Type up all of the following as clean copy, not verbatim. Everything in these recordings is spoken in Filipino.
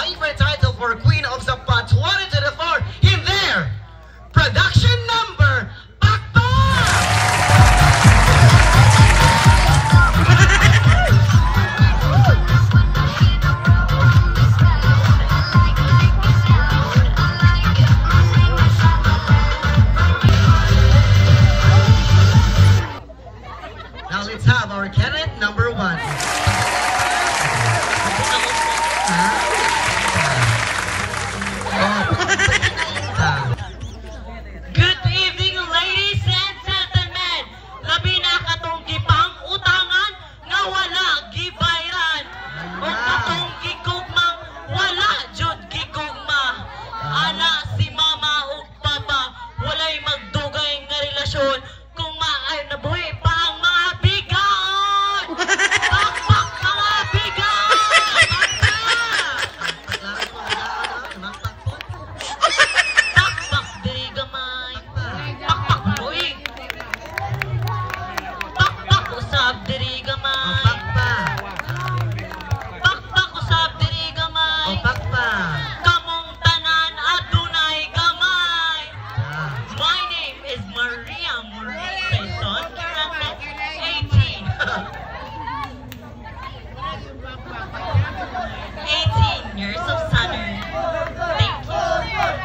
favorite title for Queen of Sapa 2024 in their production number, Now let's have our candidate number 1. Good evening, ladies and gentlemen. Labi na katong gipang utangan nga wala gibayran. O katong gigugmang wala jud gigugma. Ana si mama ug papa walay magdugay nga relasyon kung maay nabuhi pa ang mga bigaon. Pakpak mga bigaon. Pakpak diri gamay. Pakpak boy. Pakpak usab diri gamay. Pakpak usab diri gamay. Kamong tanan adunay gamay. My name is Maria Marie Quezon, granted 18. 18 years of summer. Thank you.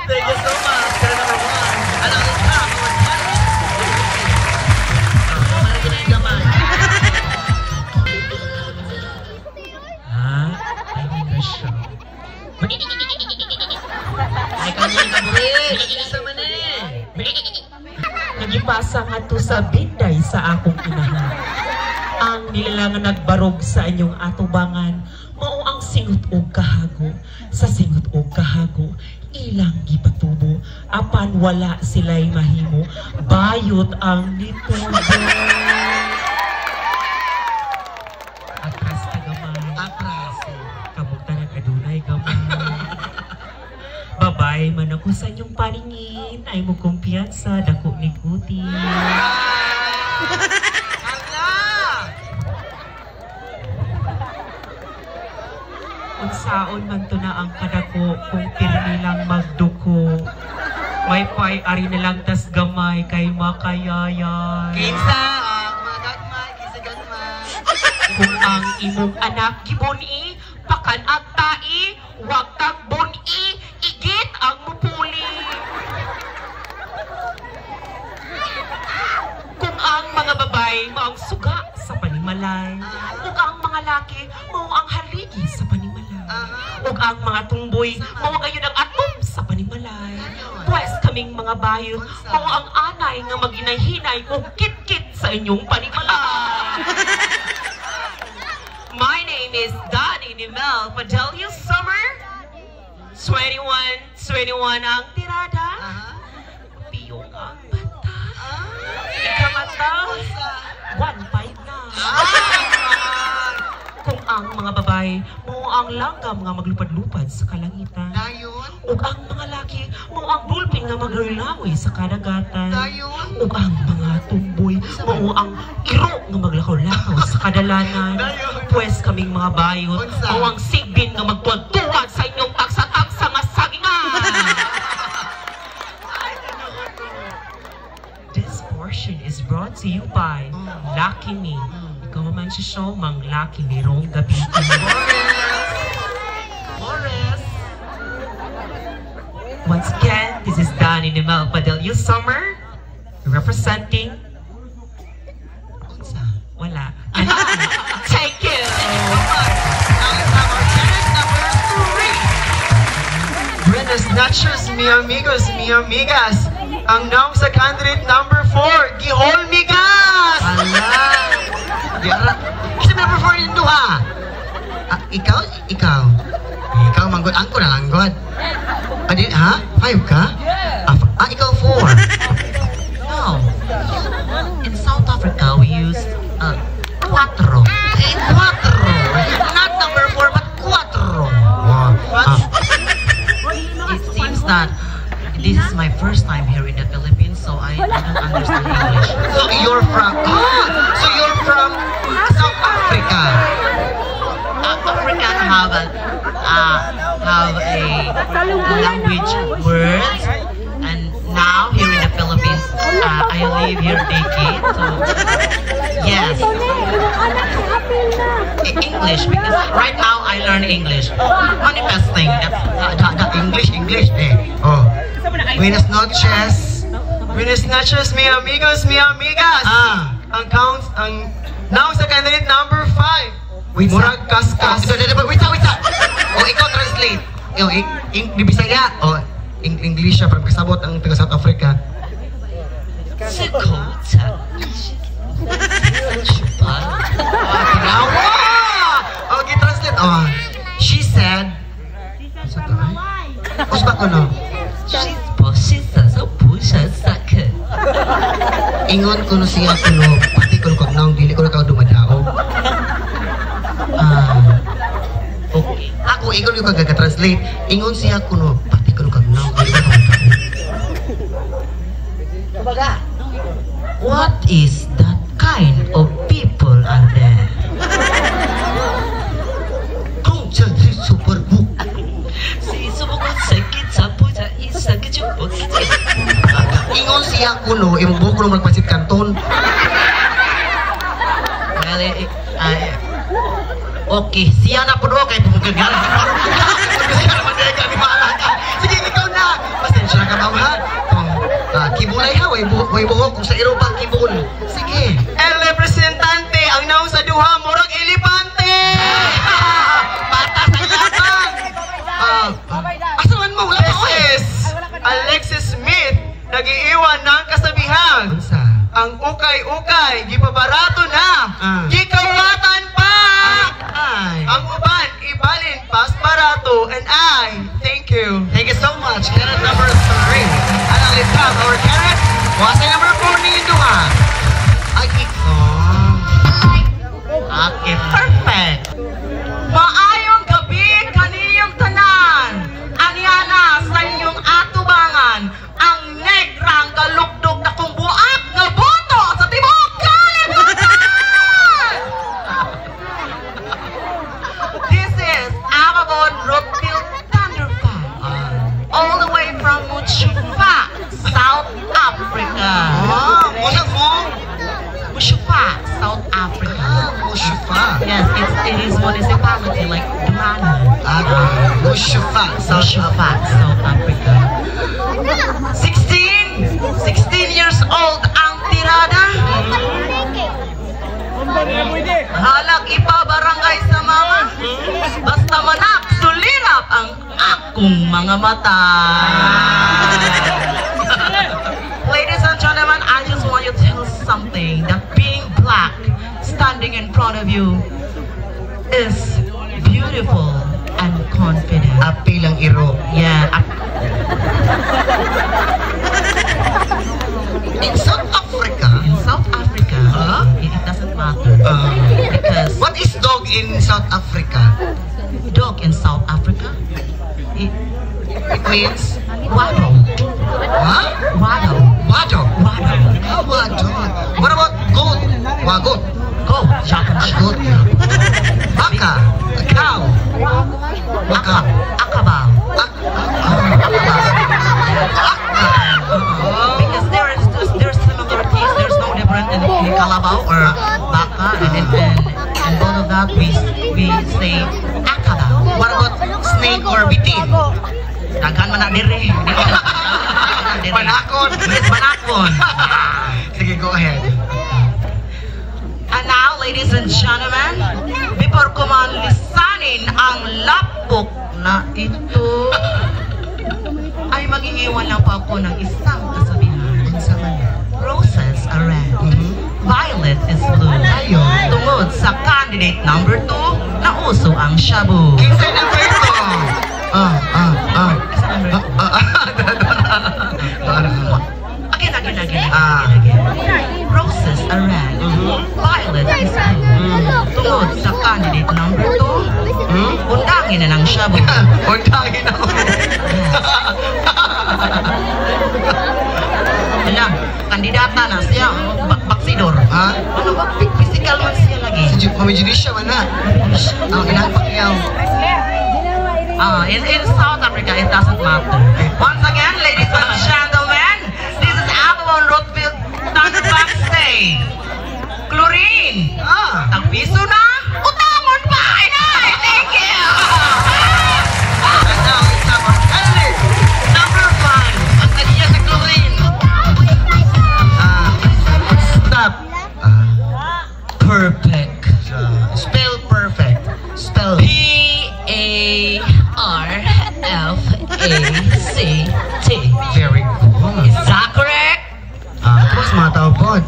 Thank you so much, candidate number 1. And now let's have our Ay, hindi ka siya. Ay, kami kabuhin. Isa man eh. Nagipasa nga to sa binday sa akong inahan. Ang nilalangan nagbarog sa inyong atubangan, mao ang singot og kahago. Sa singot og kahago, ilang gipatubo. Apan wala sila'y mahimo, bayot ang nitubo. Atras na gamay. Atras. Kamukta ng adunay gamay. Babay man ako sa inyong paningin, ay mo kumpiyansa, dako ni Kuti. Unsaon man to na ang kadako, kung pirmi lang magduko. May pay ari na lang tas gamay kay makayayay. Kinsa, mga gagmay, kinsa gagmay. Kung ang imong anak gibuni, pakan ang tai, wag kang buni, igit ang mupuli. Kung ang mga babay mao ang suga sa panimalay, ug ang mga laki mao ang haligi sa panimalay, ug ang mga tumboy mao gayon ang atom sa panimalay. Pwes kaming mga bayo mao ang anay nga maghinay-hinay ug kit-kit sa inyong panimalay. My name is Donnie Nimel Padelio Summer. 21 ang tirada. Piyong ang bata. Ikamata, 1.5 na. Kung ang mga babae, mo ang langgam nga maglupad-lupad sa kalangitan. Dayon. Ug ang mga laki, mo ang bulpin nga maglalawi sa kadagatan. Dayon. Ug ang mga tumboy, mo ang iro nga maglakaw-lakaw sa kadalanan. Pwes kaming mga bayot, mo ang sigbin nga magtuwad-tuwad sa inyong tagsa-tagsa nga sagingan. This portion is brought to you by Lucky Me. Ikaw man siya show, mang Lucky Me rong gabi. Morris. Once again, this is Donnie Nimel Padelio Summer, representing... Wala. Thank you! Now let's have our candidate number 3. Brenda Snatchers, mi amigos, mi amigas. Ang naong sa candidate number 4, Gihol Migas! Ala! Diara, kasi number 4 yun ha? Ikaw? Ikaw, manggod. Angko na langgod. Adi, ha? 5 ka? Ikaw 4. No. In South Africa, we use cuatro. Cuatro. Not number 4, but cuatro. It seems that this is my first time here in the Philippines, so I don't understand English. So you're from South Africa. African have have a language words. And now here in the Philippines, I live here decade. So yes, English, because right now I learn English. Manifesting. That's English eh. Oh. Buenas noches. Buenas noches, mi amigos, mi amigas. Ang now sa candidate number 5. Murag kaskas. Wait. Oh, ikaw translate. Di Bisaya. Oh, English siya para kasabot ang taga South Africa. Okay, translate. Oh, she said. Usbak ko no. Ingon ko no siya kuno, pati ko kag naong dili ko ka dumadaog. Okay. Ako ingon ko kag translate. Ingon siya kuno, pati ko kag naong dili ko dumadaog. What is that kind of people are there? Kung jadi super book. Ingon siya kuno, imong buhok kuno magpasit kanton. Okay, siya na po kay pumugagal. Sige, ikaw na. Pasensya na ka ba, ha? Kibulay ha, way buhok kung sa Europa kibul. Sige. El representante ang naong sa duha murag elepante. Patas ang labang. Asaman mo, wala pa Alexis Smith nagiiwan ng kasabihan. Ang ukay-ukay gipabarato na. Gikawatan pa. Ang uban ibalin pas barato. And I thank you. Thank you so much. Candidate number 3. Analytap our candidate. Wasay number 4 ni Induha. Okay, perfect. Maayong gabi kaniyong tanan. Anyana sa inyong atubangan ang negrang kalukdog na kung buak nga boto sa tibok kalibutan. This is Avon Rockfield Thunderfan, all the way from Mushufa, South Africa. Wala mo? Mushufa, South Africa. Mushufa. Yes, it is municipality like Durano. Mushufa, South Africa. 16 years old ang tirada. Halag ipabarangay sa mama. Basta manak, sulirap ang akong mga mata. Ladies and gentlemen, I just want you to tell something. That being black, standing in front of you, is beautiful and confident. Apil ang iro. Yeah. In South Africa. It doesn't matter. Because what is dog in South Africa? Dog in South Africa, it means waddle. Huh? Waddle. Waddle. What about goat? Wagot. Goat. Japanese. Goat. Baka. Cow. Baka. Akaba. Because there's similarities. There's no difference in Kalabaw or Baka, and both of that we say Akaba. What about snake or bitin? Dagan man na dire. Manakon. Yes, manakon. Sige, go ahead. And now, ladies and gentlemen, before ko man lisanin ang lapok na ito, ay mag-iiwan lang po ako ng isang kasabihan. Roses are red, violet is blue. Tungod sa candidate number 2 na uso ang shabu. Kinsa number 2? Again. Roses are red, violet is blue. Tungod sa candidate number 2, undangin na ng shabu. Undangin ako. Alam, kandidata na siya, baksidor. Ha? Ano ba? Physical man siya lagi. Mamijudisya man na. Ang inapak niyaw. In South Africa, it doesn't matter. Once again, ladies and gentlemen, this is Avalon Rothfield Thunder Backstage. Chlorine. Ang piso na, utangon pa! Inay! Thank you! And now it's our candidate. Number 5. Ang kaniya sa chlorine. Stop. Perfect. Spell perfect. Spell. P-A-R-F-A-C-T. Very good. Is that correct? Tapos mga tao pod.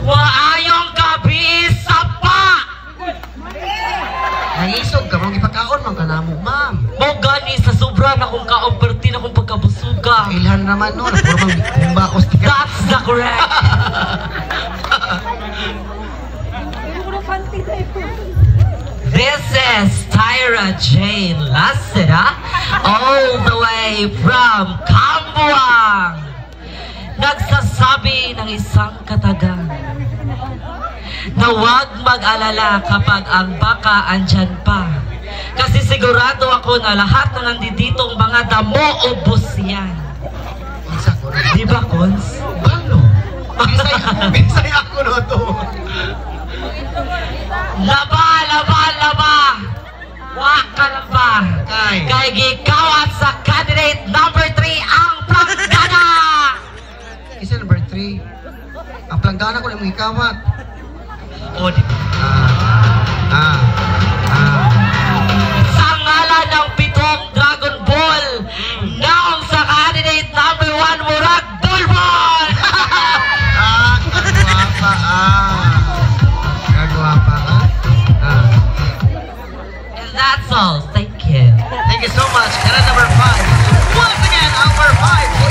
Waayong gabi sa pa! Naisog ka, mong ipakaon, mga kanamo, ma'am. Mo gani sa sobra na kung kaomperti na kung pagkabusuga. Ilhan naman no, napuro mang bumbakos. That's the correct. This is Tyra Jane Lasera, all the way from Kambuang. Nagsasabi ng isang katagang na huwag mag-alala kapag ang baka andyan pa. Kasi sigurado ako na lahat ng nanditong mga damo ubos yan. Isa ko rin. Di ba, Cons? Ano? Bisay ako no to. Laba, laba, laba! Waka lang ba? Kay gikawat sa candidate number 3 ang planggana! Isa number 3. Ang planggana ko na mga ikawat. O, di ba? Sa ngalan ng 7 Dragon Ball, naong sa candidate number 1, Murag Bulbon! Kagwapa, Kagwapa, And that's all. Thank you. Thank you so much. Candidate number 5. Once again, number 5.